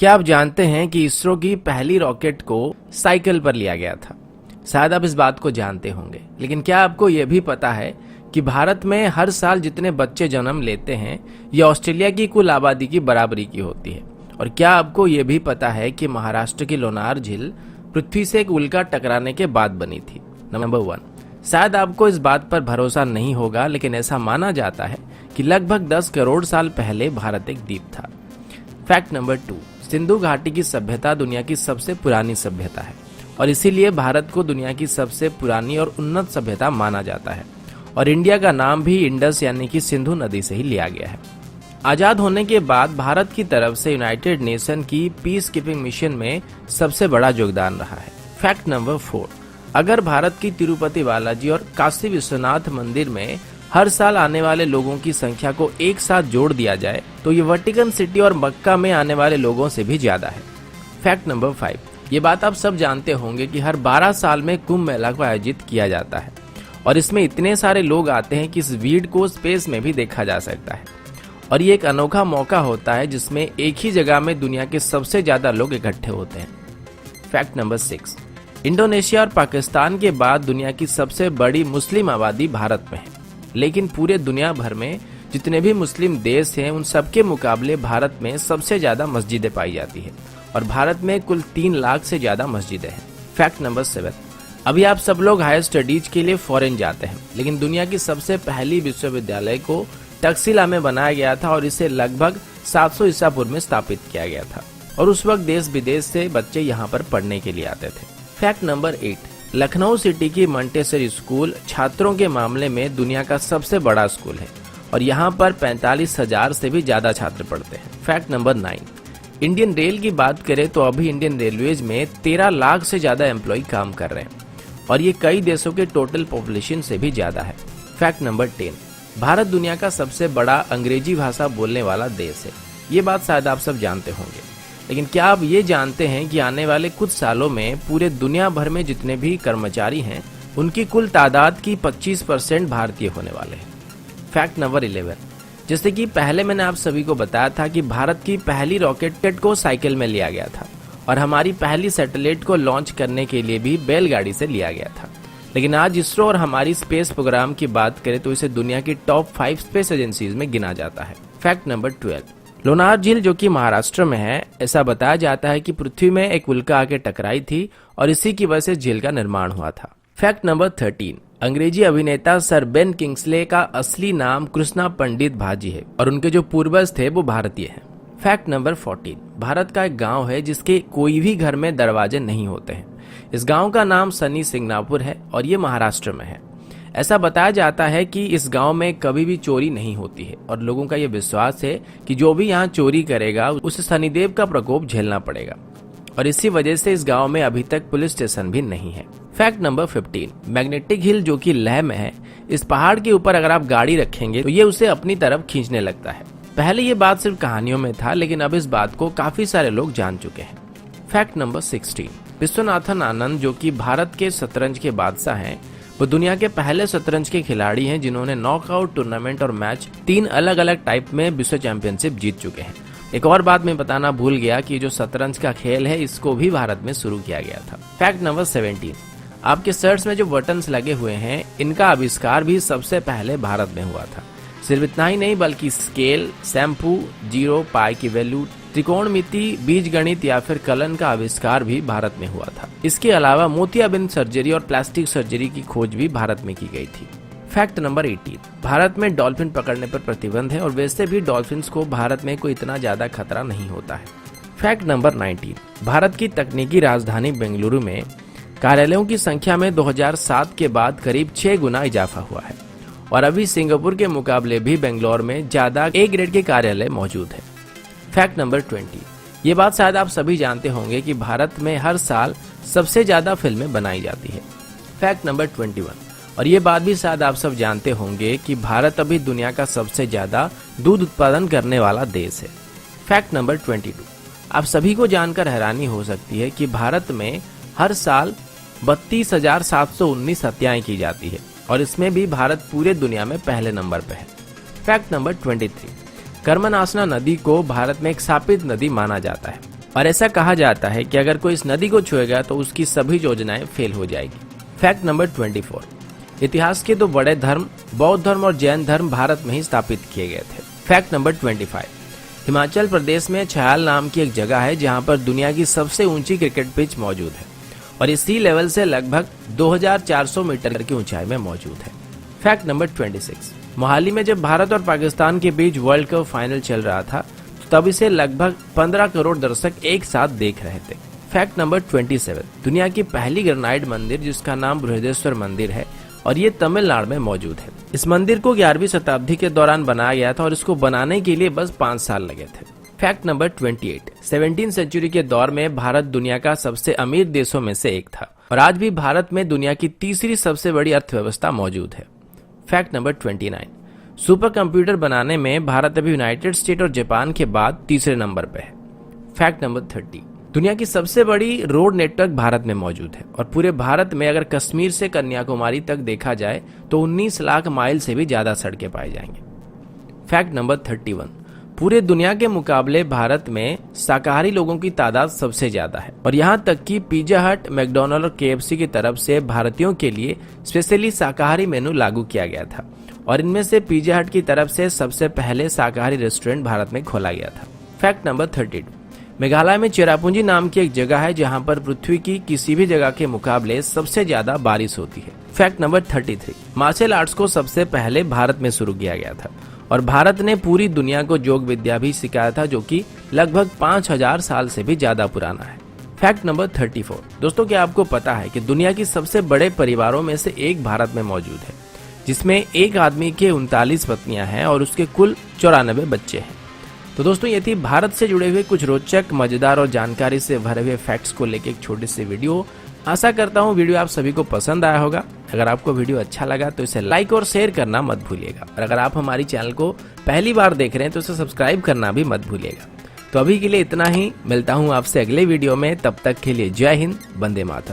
क्या आप जानते हैं कि इसरो की पहली रॉकेट को साइकिल पर लिया गया था? शायद आप इस बात को जानते होंगे, लेकिन क्या आपको यह भी पता है कि भारत में हर साल जितने बच्चे जन्म लेते हैं ये ऑस्ट्रेलिया की कुल आबादी की बराबरी की होती है। और क्या आपको यह भी पता है कि महाराष्ट्र की लोनार झील पृथ्वी से एक उल्का टकराने के बाद बनी थी? नंबर 1, शायद आपको इस बात पर भरोसा नहीं होगा, लेकिन ऐसा माना जाता है कि लगभग 10 करोड़ साल पहले भारत एक द्वीप था। फैक्ट नंबर 2, सिंधु घाटी की सभ्यता दुनिया की सबसे पुरानी सभ्यता है और इसीलिए भारत को दुनिया की सबसे पुरानी और उन्नत सभ्यता माना जाता है। और इंडिया का नाम भी इंडस यानी कि सिंधु नदी से ही लिया गया है। आजाद होने के बाद भारत की तरफ से यूनाइटेड नेशन की पीस कीपिंग मिशन में सबसे बड़ा योगदान रहा है। फैक्ट नंबर 4, अगर भारत की तिरुपति बालाजी और काशी विश्वनाथ मंदिर में हर साल आने वाले लोगों की संख्या को एक साथ जोड़ दिया जाए तो ये वेटिकन सिटी और मक्का में आने वाले लोगों से भी ज्यादा है। फैक्ट नंबर 5, ये बात आप सब जानते होंगे कि हर 12 साल में कुंभ मेला को आयोजित किया जाता है और इसमें इतने सारे लोग आते हैं कि इस भीड़ को स्पेस में भी देखा जा सकता है। और ये एक अनोखा मौका होता है जिसमें एक ही जगह में दुनिया के सबसे ज्यादा लोग इकट्ठे होते हैं। फैक्ट नंबर 6, इंडोनेशिया और पाकिस्तान के बाद दुनिया की सबसे बड़ी मुस्लिम आबादी भारत में है, लेकिन पूरे दुनिया भर में जितने भी मुस्लिम देश हैं उन सबके मुकाबले भारत में सबसे ज्यादा मस्जिदें पाई जाती है और भारत में कुल 3 लाख से ज्यादा मस्जिदें हैं। फैक्ट नंबर 7, अभी आप सब लोग हायर स्टडीज के लिए फॉरेन जाते हैं, लेकिन दुनिया की सबसे पहली विश्वविद्यालय को तक्षशिला में बनाया गया था और इसे लगभग 700 ईसा पूर्व में स्थापित किया गया था और उस वक्त देश विदेश से बच्चे यहाँ पर पढ़ने के लिए आते थे। फैक्ट नंबर 8, लखनऊ सिटी की मंटेसरी स्कूल छात्रों के मामले में दुनिया का सबसे बड़ा स्कूल है और यहाँ पर 45,000 से भी ज्यादा छात्र पढ़ते हैं। फैक्ट नंबर 9, इंडियन रेल की बात करें तो अभी इंडियन रेलवेज में 13 लाख से ज्यादा एम्प्लॉय काम कर रहे हैं और ये कई देशों के टोटल पॉपुलेशन से भी ज्यादा है। फैक्ट नंबर 10, भारत दुनिया का सबसे बड़ा अंग्रेजी भाषा बोलने वाला देश है। ये बात शायद आप सब जानते होंगे, लेकिन क्या आप ये जानते हैं कि आने वाले कुछ सालों में पूरे दुनिया भर में जितने भी कर्मचारी हैं उनकी कुल तादाद की 25% भारतीय होने वाले हैं। फैक्ट नंबर 11, जैसे कि पहले मैंने आप सभी को बताया था कि भारत की पहली रॉकेट को साइकिल में लिया गया था और हमारी पहली सैटेलाइट को लॉन्च करने के लिए भी बैलगाड़ी से लिया गया था, लेकिन आज इसरो और हमारी स्पेस प्रोग्राम की बात करें तो इसे दुनिया की टॉप 5 स्पेस एजेंसीज में गिना जाता है। फैक्ट नंबर 12, लोनार झील जो कि महाराष्ट्र में है, ऐसा बताया जाता है कि पृथ्वी में एक उल्का आके टकराई थी और इसी की वजह से झील का निर्माण हुआ था। फैक्ट नंबर 13, अंग्रेजी अभिनेता सर बेन किंग्सले का असली नाम कृष्णा पंडित भाजी है और उनके जो पूर्वज थे वो भारतीय हैं। फैक्ट नंबर 14, भारत का एक गांव है जिसके कोई भी घर में दरवाजे नहीं होते हैं। इस गांव का नाम सनी सिंगनापुर है और ये महाराष्ट्र में है। ऐसा बताया जाता है कि इस गांव में कभी भी चोरी नहीं होती है और लोगों का ये विश्वास है कि जो भी यहाँ चोरी करेगा उसे शनिदेव का प्रकोप झेलना पड़ेगा और इसी वजह से इस गांव में अभी तक पुलिस स्टेशन भी नहीं है। फैक्ट नंबर 15, मैग्नेटिक हिल जो कि लेह में है, इस पहाड़ के ऊपर अगर आप गाड़ी रखेंगे तो ये उसे अपनी तरफ खींचने लगता है। पहले ये बात सिर्फ कहानियों में था, लेकिन अब इस बात को काफी सारे लोग जान चुके हैं। फैक्ट नंबर 16, विश्वनाथन आनंद जो कि भारत के शतरंज के बादशाह हैं, वो दुनिया के पहले शतरंज के खिलाड़ी हैं जिन्होंने नॉकआउट टूर्नामेंट और मैच 3 अलग अलग टाइप में विश्व चैंपियनशिप जीत चुके हैं। एक और बात मैं बताना भूल गया कि जो शतरंज का खेल है इसको भी भारत में शुरू किया गया था। फैक्ट नंबर 17, आपके शर्ट्स में जो बटन्स लगे हुए हैं इनका आविष्कार भी सबसे पहले भारत में हुआ था। सिर्फ इतना ही नहीं बल्कि स्केल, शैम्पू, जीरो, पाई की वैल्यू, त्रिकोणमिति, बीज गणित या फिर कलन का आविष्कार भी भारत में हुआ था। इसके अलावा मोतियाबिंद सर्जरी और प्लास्टिक सर्जरी की खोज भी भारत में की गई थी। फैक्ट नंबर 18, भारत में डॉल्फिन पकड़ने पर प्रतिबंध है और वैसे भी डॉल्फिन्स को भारत में कोई इतना ज्यादा खतरा नहीं होता है। फैक्ट नंबर 19, भारत की तकनीकी राजधानी बेंगलुरु में कार्यालयों की संख्या में 2007 के बाद करीब 6 गुना इजाफा हुआ है और अभी सिंगापुर के मुकाबले भी बेंगलोर में ज्यादा ए ग्रेड के कार्यालय मौजूद है। फैक्ट नंबर 20, ये बात शायद आप सभी जानते होंगे कि भारत में हर साल सबसे ज्यादा फिल्में बनाई जाती है। फैक्ट नंबर 21, और ये बात भी शायद आप सब जानते होंगे कि भारत अभी दुनिया का सबसे ज्यादा दूध उत्पादन करने वाला देश है। फैक्ट नंबर 22, आप सभी को जानकर हैरानी हो सकती है कि भारत में हर साल 32,719 हत्याएं की जाती है और इसमें भी भारत पूरे दुनिया में पहले नंबर पर है। फैक्ट नंबर 23, कर्मनासना नदी को भारत में एक शापित नदी माना जाता है और ऐसा कहा जाता है कि अगर कोई इस नदी को छुएगा तो उसकी सभी योजनाएं फेल हो जाएगी। फैक्ट नंबर 24, इतिहास के दो बड़े धर्म बौद्ध धर्म और जैन धर्म भारत में ही स्थापित किए गए थे। फैक्ट नंबर 25, हिमाचल प्रदेश में छयाल नाम की एक जगह है जहां पर दुनिया की सबसे ऊंची क्रिकेट पिच मौजूद है और ये सी लेवल से लगभग 2400 मीटर की ऊंचाई में मौजूद है। फैक्ट नंबर 26, मोहाली में जब भारत और पाकिस्तान के बीच वर्ल्ड कप फाइनल चल रहा था तब इसे लगभग 15 करोड़ दर्शक एक साथ देख रहे थे। फैक्ट नंबर 27, दुनिया की पहली ग्रेनाइट मंदिर जिसका नाम बृहदेश्वर मंदिर है और ये तमिलनाडु में मौजूद है। इस मंदिर को 11वीं शताब्दी के दौरान बनाया गया था और इसको बनाने के लिए बस 5 साल लगे थे। फैक्ट नंबर 28, 17वीं सेंचुरी के दौर में भारत दुनिया का सबसे अमीर देशों में से एक था और आज भी भारत में दुनिया की तीसरी सबसे बड़ी अर्थव्यवस्था मौजूद है। फैक्ट नंबर 29, सुपर कंप्यूटर बनाने में भारत अभी यूनाइटेड स्टेट और जापान के बाद तीसरे नंबर पे है। फैक्ट नंबर 30, दुनिया की सबसे बड़ी रोड नेटवर्क भारत में मौजूद है और पूरे भारत में अगर कश्मीर से कन्याकुमारी तक देखा जाए तो 19 लाख माइल से भी ज्यादा सड़कें पाई जाएंगी। फैक्ट नंबर 31, पूरे दुनिया के मुकाबले भारत में शाकाहारी लोगों की तादाद सबसे ज्यादा है और यहाँ तक कि पिज्जा हट, मैकडॉनल्ड और KFC की तरफ से भारतीयों के लिए स्पेशली शाकाहारी मेनू लागू किया गया था और इनमें से पिज्जा हट की तरफ से सबसे पहले शाकाहारी रेस्टोरेंट भारत में खोला गया था। फैक्ट नंबर 32, मेघालय में चेरापूंजी नाम की एक जगह है जहां पर पृथ्वी की किसी भी जगह के मुकाबले सबसे ज्यादा बारिश होती है। फैक्ट नंबर 33, मार्शल आर्ट्स को सबसे पहले भारत में शुरू किया गया था और भारत ने पूरी दुनिया को योग विद्या भी सिखाया था जो कि लगभग 5000 साल से भी ज्यादा पुराना है। फैक्ट नंबर 34, दोस्तों क्या आपको पता है कि दुनिया की सबसे बड़े परिवारों में से एक भारत में मौजूद है जिसमें एक आदमी के 39 पत्नियां हैं और उसके कुल 94 बच्चे हैं। तो दोस्तों ये थी भारत से जुड़े हुए कुछ रोचक, मजेदार और जानकारी से भरे हुए फैक्ट्स को लेकर एक छोटी सी वीडियो। आशा करता हूँ वीडियो आप सभी को पसंद आया होगा। अगर आपको वीडियो अच्छा लगा तो इसे लाइक और शेयर करना मत भूलिएगा और अगर आप हमारी चैनल को पहली बार देख रहे हैं तो इसे सब्सक्राइब करना भी मत भूलिएगा। तो अभी के लिए इतना ही, मिलता हूँ आपसे अगले वीडियो में, तब तक के लिए जय हिंद, वंदे मातरम।